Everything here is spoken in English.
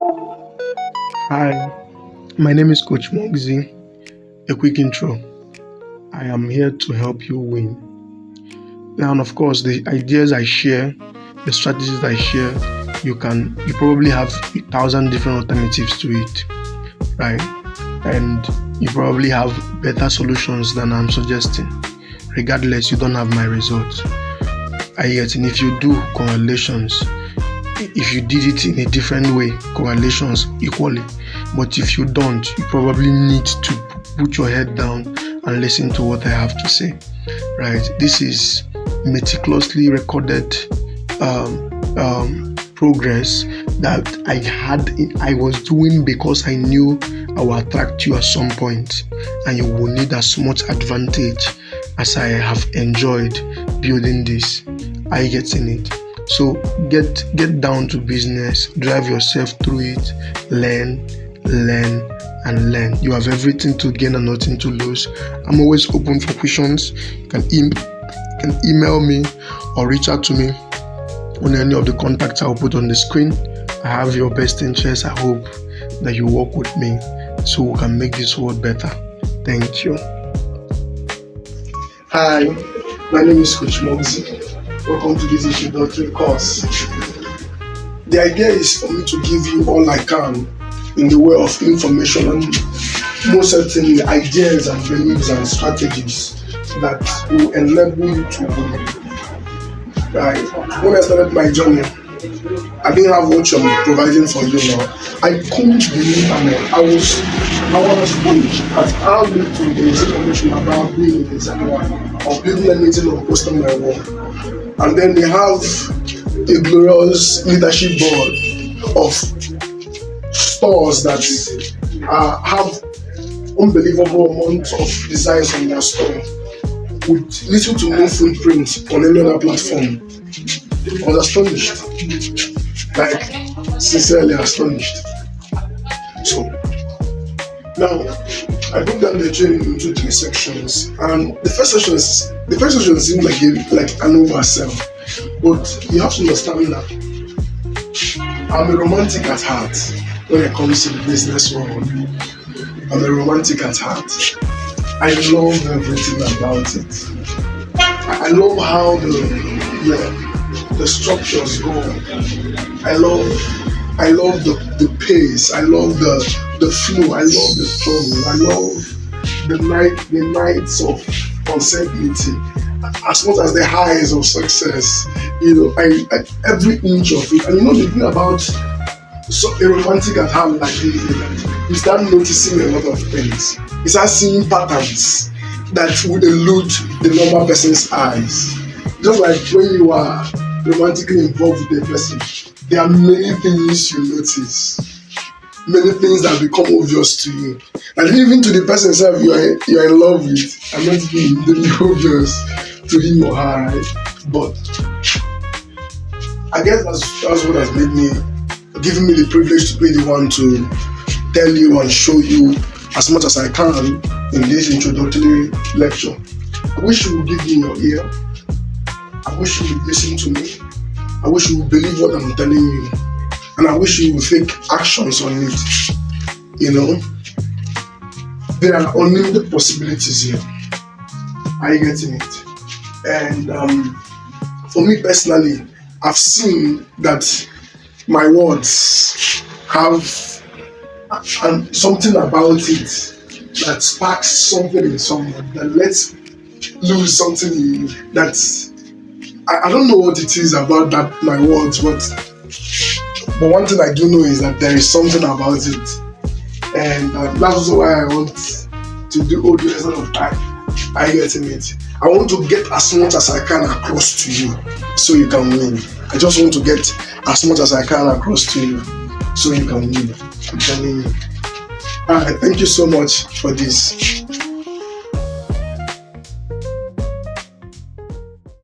Hi, my name is Coach Moxie. A quick intro. I am here to help you win. Now, and of course, the ideas I share, the strategies I share, you probably have 1,000 different alternatives to it, right? And you probably have better solutions than I'm suggesting. Regardless, you don't have my results. And if you do, congratulations. If you did it in a different way, congratulations equally. But if you don't, you probably need to put your head down and listen to what I have to say, right? This is meticulously recorded progress that I was doing because I knew I will attract you at some point, and you will need as much advantage as I have enjoyed building this. Are you getting it? So get down to business, drive yourself through it, learn, and learn. You have everything to gain and nothing to lose. I'm always open for questions. You can email me or reach out to me on any of the contacts I'll put on the screen. I have your best interest. I hope that you work with me so we can make this world better. Thank you. Hi, my name is Coach Moxie. Welcome to this introductory course. The idea is for me to give you all I can in the way of information and most certainly ideas and beliefs and strategies that will enable you to win. Right? When I started my journey, I didn't have what you're providing for you now. I couldn't believe I was astonished at how little there is information about being a designer or building anything on PosterMyWall. And then they have a glorious leadership board of stores that have unbelievable amounts of designs on their store with little to no footprint on any other platform. I was astonished, like sincerely astonished. So now I broke down the training into 3 sections, and the first section seemed like an oversell, but you have to understand that I'm a romantic at heart when it comes to the business world. I'm a romantic at heart. I love everything about it. I love how the structures go. I love the pace. I love the flow. I love the struggle. I love the nights of uncertainty as much as the highs of success. I every inch of it. And the thing about a romantic at heart like this is that you start noticing a lot of things. You start seeing patterns that would elude the normal person's eyes. Just like when you are romantically involved with a person, there are many things you notice, many things that become obvious to you, and even to the person itself you are in love with, and not being really obvious to him or her, right? But I guess that's what has given me the privilege to be the one to tell you and show you as much as I can in this introductory lecture. I wish you would give me your ear. I wish you would listen to me. I wish you would believe what I'm telling you. And I wish you would take actions on it. There are unlimited possibilities here. Are you getting it? And for me personally, I've seen that my words have something about it that sparks something in someone, that lets loose something in you. I don't know what it is about that, my words, but one thing I do know is that there is something about it. And that's also why I want to do all the rest of time. Are you getting it? I want to get as much as I can across to you so you can win. I just want to get as much as I can across to you so you can win. I'm telling you. Alright, thank you so much for this.